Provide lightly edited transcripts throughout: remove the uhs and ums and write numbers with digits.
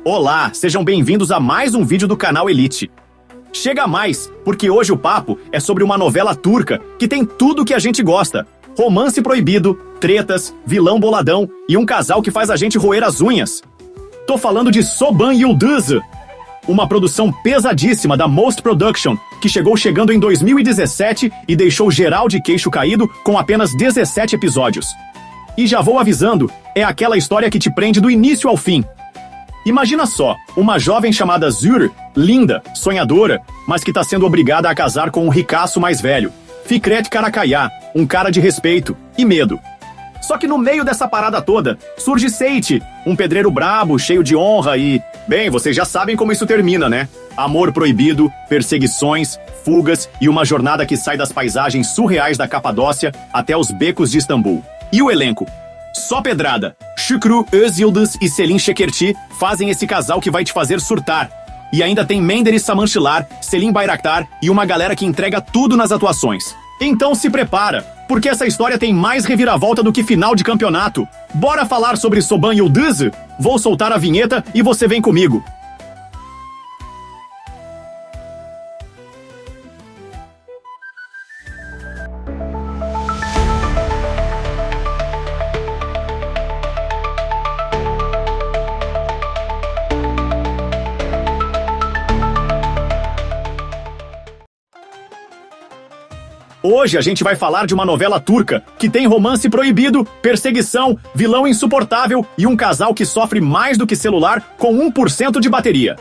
Olá, sejam bem-vindos a mais um vídeo do canal Elite. Chega mais, porque hoje o papo é sobre uma novela turca que tem tudo que a gente gosta. Romance proibido, tretas, vilão boladão e um casal que faz a gente roer as unhas. Tô falando de Çoban Yıldızı, uma produção pesadíssima da Most Production, que chegando em 2017 e deixou geral de queixo caído com apenas 17 episódios. E já vou avisando, é aquela história que te prende do início ao fim. Imagina só, uma jovem chamada Zuri, linda, sonhadora, mas que tá sendo obrigada a casar com um ricaço mais velho, Fikret Karakaya, um cara de respeito e medo. Só que no meio dessa parada toda, surge Seyit, um pedreiro brabo, cheio de honra e... Bem, vocês já sabem como isso termina, né? Amor proibido, perseguições, fugas e uma jornada que sai das paisagens surreais da Capadócia até os becos de Istambul. E o elenco? Só pedrada. Şükrü Özyıldız e Selin Şekerci fazem esse casal que vai te fazer surtar. E ainda tem Menderes Samançılar, Selim Bayraktar e uma galera que entrega tudo nas atuações. Então se prepara, porque essa história tem mais reviravolta do que final de campeonato. Bora falar sobre Çoban Yıldızı? Vou soltar a vinheta e você vem comigo. Hoje a gente vai falar de uma novela turca que tem romance proibido, perseguição, vilão insuportável e um casal que sofre mais do que celular com 1% de bateria.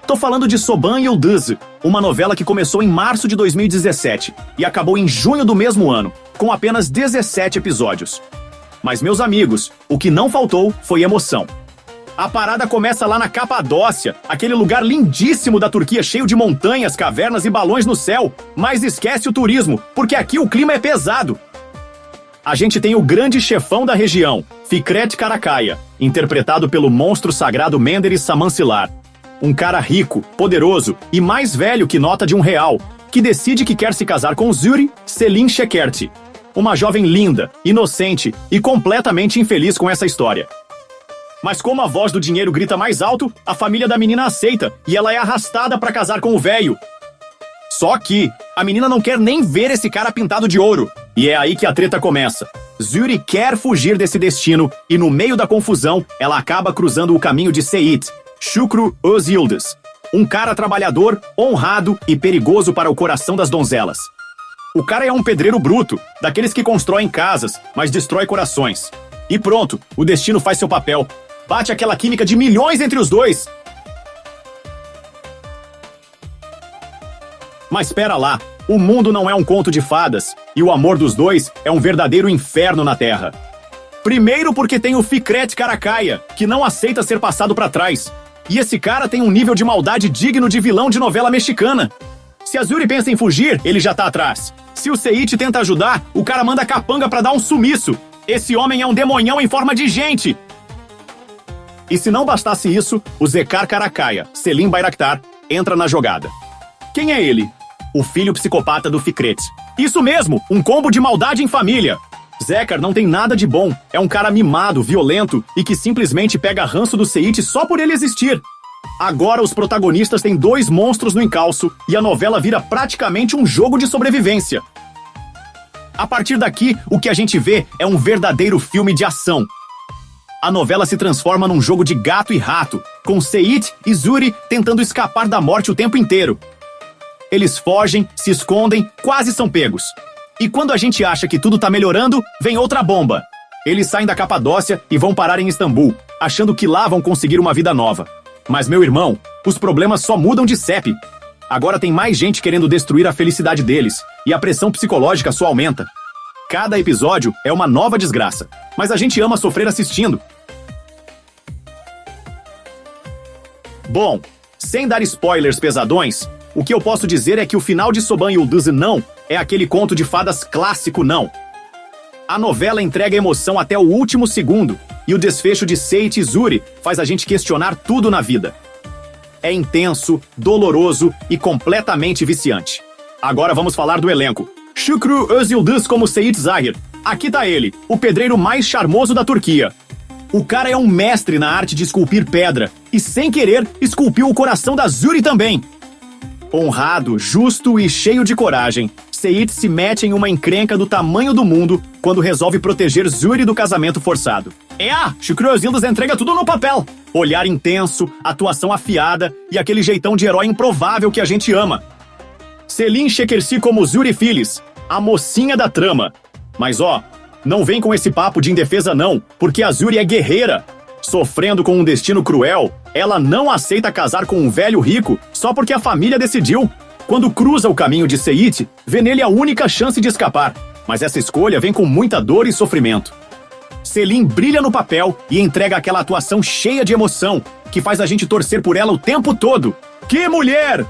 Tô falando de Çoban Yıldızı, uma novela que começou em março de 2017 e acabou em junho do mesmo ano, com apenas 17 episódios. Mas, meus amigos, o que não faltou foi emoção. A parada começa lá na Capadócia, aquele lugar lindíssimo da Turquia cheio de montanhas, cavernas e balões no céu. Mas esquece o turismo, porque aqui o clima é pesado. A gente tem o grande chefão da região, Fikret Karakaya, interpretado pelo monstro sagrado Menderes Samançılar. Um cara rico, poderoso e mais velho que nota de R$1, que decide que quer se casar com Zuri Selin Şekerci, uma jovem linda, inocente e completamente infeliz com essa história. Mas como a voz do dinheiro grita mais alto, a família da menina aceita e ela é arrastada pra casar com o velho. Só que a menina não quer nem ver esse cara pintado de ouro. E é aí que a treta começa. Zuri quer fugir desse destino e no meio da confusão, ela acaba cruzando o caminho de Seyit, Şükrü Özyıldız, um cara trabalhador, honrado e perigoso para o coração das donzelas. O cara é um pedreiro bruto, daqueles que constroem casas, mas destrói corações. E pronto, o destino faz seu papel. Bate aquela química de milhões entre os dois. Mas espera lá, o mundo não é um conto de fadas, e o amor dos dois é um verdadeiro inferno na Terra. Primeiro porque tem o Fikret Karakaya, que não aceita ser passado pra trás. E esse cara tem um nível de maldade digno de vilão de novela mexicana. Se a Zuri pensa em fugir, ele já tá atrás. Se o Seyit tenta ajudar, o cara manda capanga pra dar um sumiço. Esse homem é um demonhão em forma de gente. E se não bastasse isso, o Zekar Karakaya, Selim Bayraktar, entra na jogada. Quem é ele? O filho psicopata do Fikret. Isso mesmo, um combo de maldade em família. Zekar não tem nada de bom, é um cara mimado, violento e que simplesmente pega ranço do Seyit só por ele existir. Agora os protagonistas têm dois monstros no encalço e a novela vira praticamente um jogo de sobrevivência. A partir daqui, o que a gente vê é um verdadeiro filme de ação. A novela se transforma num jogo de gato e rato, com Seyit e Zuri tentando escapar da morte o tempo inteiro. Eles fogem, se escondem, quase são pegos. E quando a gente acha que tudo tá melhorando, vem outra bomba. Eles saem da Capadócia e vão parar em Istambul, achando que lá vão conseguir uma vida nova. Mas, meu irmão, os problemas só mudam de CEP. Agora tem mais gente querendo destruir a felicidade deles, e a pressão psicológica só aumenta. Cada episódio é uma nova desgraça, mas a gente ama sofrer assistindo. Bom, sem dar spoilers pesadões, o que eu posso dizer é que o final de Çoban Yıldızı não é aquele conto de fadas clássico, não. A novela entrega emoção até o último segundo, e o desfecho de Seyit e Zuri faz a gente questionar tudo na vida. É intenso, doloroso e completamente viciante. Agora vamos falar do elenco. Şükrü Özyıldız como Seyit Zahir. Aqui tá ele, o pedreiro mais charmoso da Turquia. O cara é um mestre na arte de esculpir pedra e, sem querer, esculpiu o coração da Zuri também. Honrado, justo e cheio de coragem, Seit se mete em uma encrenca do tamanho do mundo quando resolve proteger Zuri do casamento forçado. Shukrozindos entrega tudo no papel. Olhar intenso, atuação afiada e aquele jeitão de herói improvável que a gente ama. Selin Shekersi como Zuri Phyllis, a mocinha da trama. Mas não vem com esse papo de indefesa não, porque a Zuri é guerreira. Sofrendo com um destino cruel, ela não aceita casar com um velho rico só porque a família decidiu. Quando cruza o caminho de Seit, vê nele a única chance de escapar. Mas essa escolha vem com muita dor e sofrimento. Selin brilha no papel e entrega aquela atuação cheia de emoção, que faz a gente torcer por ela o tempo todo. Que mulher!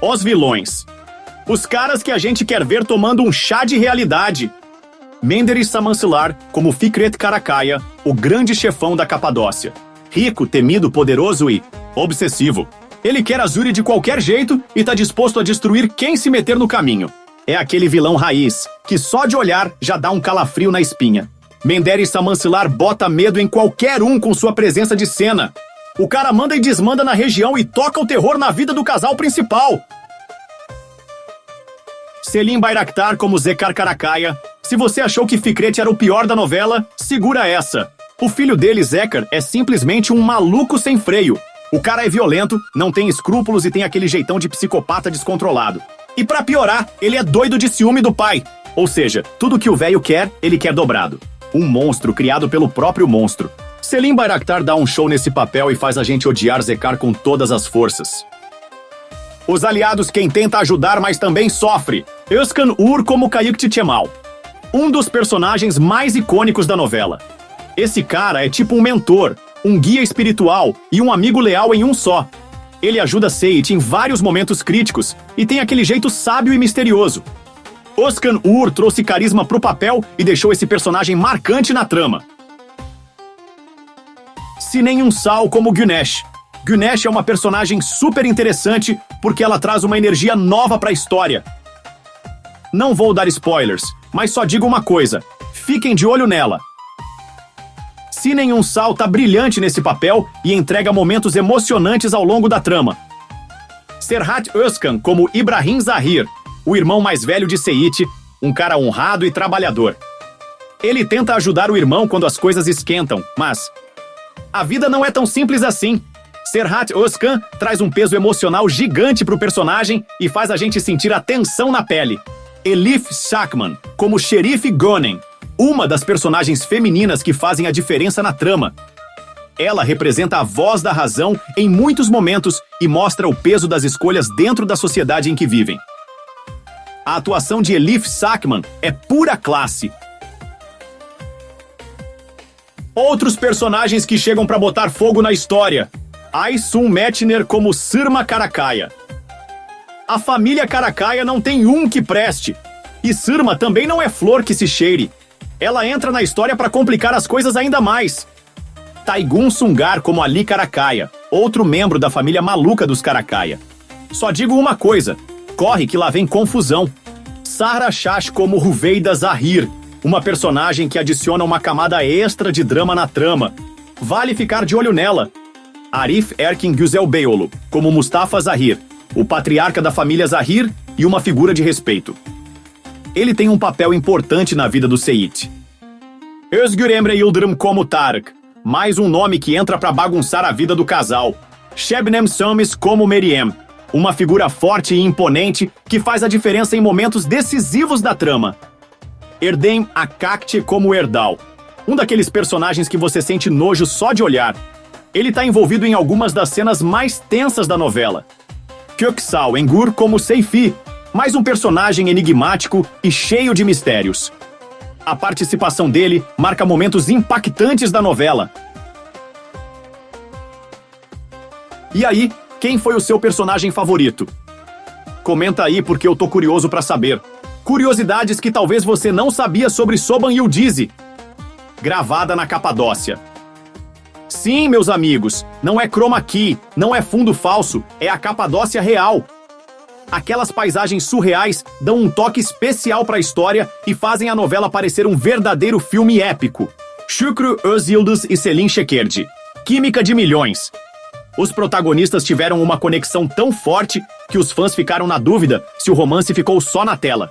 Os vilões. Os caras que a gente quer ver tomando um chá de realidade. Menderes Samansilar como Fikret Karakaya, o grande chefão da Capadócia. Rico, temido, poderoso e obsessivo. Ele quer a Zuri de qualquer jeito e tá disposto a destruir quem se meter no caminho. É aquele vilão raiz, que só de olhar já dá um calafrio na espinha. Menderes Samansilar bota medo em qualquer um com sua presença de cena. O cara manda e desmanda na região e toca o terror na vida do casal principal. Selim Bayraktar como Zekar Karakaya. Se você achou que Fikret era o pior da novela, segura essa. O filho dele, Zekar, é simplesmente um maluco sem freio. O cara é violento, não tem escrúpulos e tem aquele jeitão de psicopata descontrolado. E pra piorar, ele é doido de ciúme do pai. Ou seja, tudo que o velho quer, ele quer dobrado. Um monstro criado pelo próprio monstro. Selim Bayraktar dá um show nesse papel e faz a gente odiar Zekar com todas as forças. Os aliados quem tenta ajudar, mas também sofre. Özkan Uğur como Kayık Çiçemal. Um dos personagens mais icônicos da novela. Esse cara é tipo um mentor, um guia espiritual e um amigo leal em um só. Ele ajuda Seit em vários momentos críticos e tem aquele jeito sábio e misterioso. Özkan Uğur trouxe carisma pro papel e deixou esse personagem marcante na trama. Sinem Ünsal como Güneş. Güneş é uma personagem super interessante porque ela traz uma energia nova pra história. Não vou dar spoilers, mas só digo uma coisa, fiquem de olho nela. Sinem Ünsal tá brilhante nesse papel e entrega momentos emocionantes ao longo da trama. Serhat Özkan como Ibrahim Zahir, o irmão mais velho de Seit, um cara honrado e trabalhador. Ele tenta ajudar o irmão quando as coisas esquentam, mas a vida não é tão simples assim. Serhat Özkan traz um peso emocional gigante pro personagem e faz a gente sentir a tensão na pele. Elif Shakman como Xerife Gonen, uma das personagens femininas que fazem a diferença na trama. Ela representa a voz da razão em muitos momentos e mostra o peso das escolhas dentro da sociedade em que vivem. A atuação de Elif Shakman é pura classe. Outros personagens que chegam pra botar fogo na história. Aysun Metner como Sırma Karakaya. A família Karakaya não tem um que preste. E Sırma também não é flor que se cheire. Ela entra na história para complicar as coisas ainda mais. Taygun Sungar como Ali Karakaya, outro membro da família maluca dos Karakaya. Só digo uma coisa, corre que lá vem confusão. Sahra Shash como Ruveida Zahir, uma personagem que adiciona uma camada extra de drama na trama. Vale ficar de olho nela. Arif Erkin Güzelbeyoğlu como Mustafa Zahir, o patriarca da família Zahir e uma figura de respeito. Ele tem um papel importante na vida do Seit. Özgür Emre Yıldırım como Tarık, mais um nome que entra pra bagunçar a vida do casal. Şebnem Sönmez como Meryem, uma figura forte e imponente que faz a diferença em momentos decisivos da trama. Erdem Akakçe como Erdal, um daqueles personagens que você sente nojo só de olhar. Ele tá envolvido em algumas das cenas mais tensas da novela. Köksal Engur como Seyfi, mais um personagem enigmático e cheio de mistérios. A participação dele marca momentos impactantes da novela. E aí, quem foi o seu personagem favorito? Comenta aí porque eu tô curioso pra saber. Curiosidades que talvez você não sabia sobre Çoban Yıldızı. Gravada na Capadócia. Sim, meus amigos, não é chroma key, não é fundo falso, é a Capadócia real. Aquelas paisagens surreais dão um toque especial para a história e fazem a novela parecer um verdadeiro filme épico. Şükrü Özyıldız e Selin Şekerci. Química de milhões. Os protagonistas tiveram uma conexão tão forte que os fãs ficaram na dúvida se o romance ficou só na tela.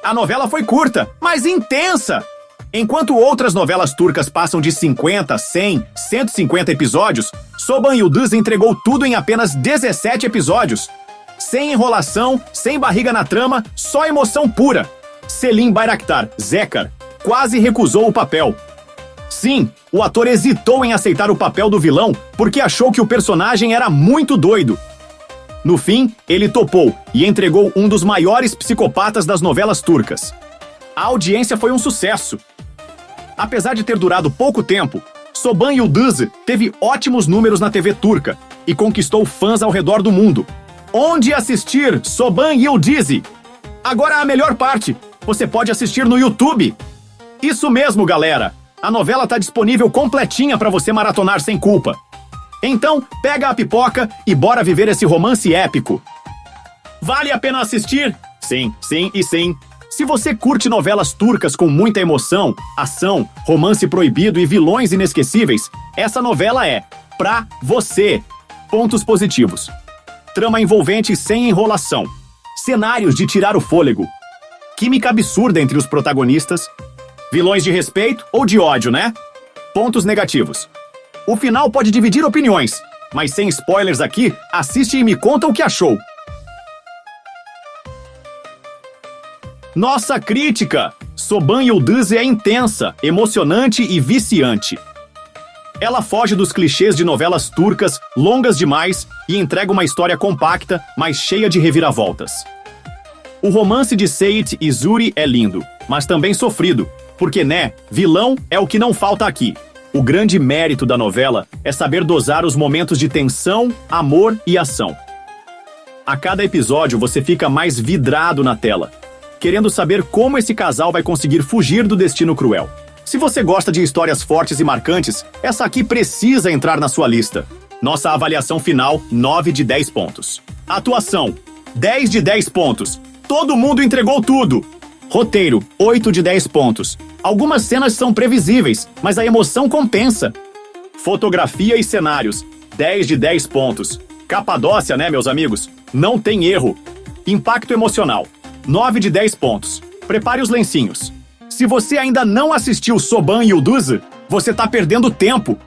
A novela foi curta, mas intensa! Enquanto outras novelas turcas passam de 50, 100, 150 episódios, Çoban Yıldız entregou tudo em apenas 17 episódios. Sem enrolação, sem barriga na trama, só emoção pura. Selim Bayraktar, Zekar, quase recusou o papel. Sim, o ator hesitou em aceitar o papel do vilão porque achou que o personagem era muito doido. No fim, ele topou e entregou um dos maiores psicopatas das novelas turcas. A audiência foi um sucesso. Apesar de ter durado pouco tempo, Çoban Yıldız teve ótimos números na TV turca e conquistou fãs ao redor do mundo. Onde assistir Çoban Yıldız? Agora a melhor parte, você pode assistir no YouTube. Isso mesmo, galera! A novela tá disponível completinha para você maratonar sem culpa. Então, pega a pipoca e bora viver esse romance épico. Vale a pena assistir? Sim, sim e sim. Se você curte novelas turcas com muita emoção, ação, romance proibido e vilões inesquecíveis, essa novela é pra você. Pontos positivos. Trama envolvente sem enrolação. Cenários de tirar o fôlego. Química absurda entre os protagonistas. Vilões de respeito ou de ódio, né? Pontos negativos. O final pode dividir opiniões, mas sem spoilers aqui, assiste e me conta o que achou. Nossa crítica! Çoban Yıldız é intensa, emocionante e viciante. Ela foge dos clichês de novelas turcas, longas demais, e entrega uma história compacta, mas cheia de reviravoltas. O romance de Seyit e Zuri é lindo, mas também sofrido, porque, né, vilão é o que não falta aqui. O grande mérito da novela é saber dosar os momentos de tensão, amor e ação. A cada episódio você fica mais vidrado na tela, querendo saber como esse casal vai conseguir fugir do destino cruel. Se você gosta de histórias fortes e marcantes, essa aqui precisa entrar na sua lista. Nossa avaliação final, 9 de 10 pontos. Atuação, 10 de 10 pontos. Todo mundo entregou tudo. Roteiro, 8 de 10 pontos. Algumas cenas são previsíveis, mas a emoção compensa. Fotografia e cenários, 10 de 10 pontos. Capadócia, né, meus amigos? Não tem erro. Impacto emocional, 9 de 10 pontos. Prepare os lencinhos. Se você ainda não assistiu Çoban Yıldız, você tá perdendo tempo.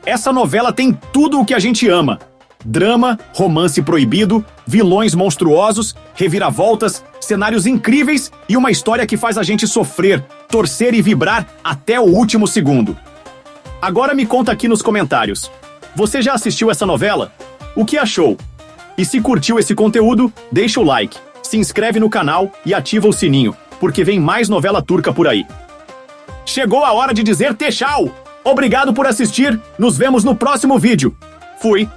Essa novela tem tudo o que a gente ama. Drama, romance proibido, vilões monstruosos, reviravoltas, cenários incríveis e uma história que faz a gente sofrer, torcer e vibrar até o último segundo. Agora me conta aqui nos comentários. Você já assistiu essa novela? O que achou? E se curtiu esse conteúdo, deixa o like, se inscreve no canal e ativa o sininho, porque vem mais novela turca por aí. Chegou a hora de dizer tchau! Obrigado por assistir, nos vemos no próximo vídeo. Fui!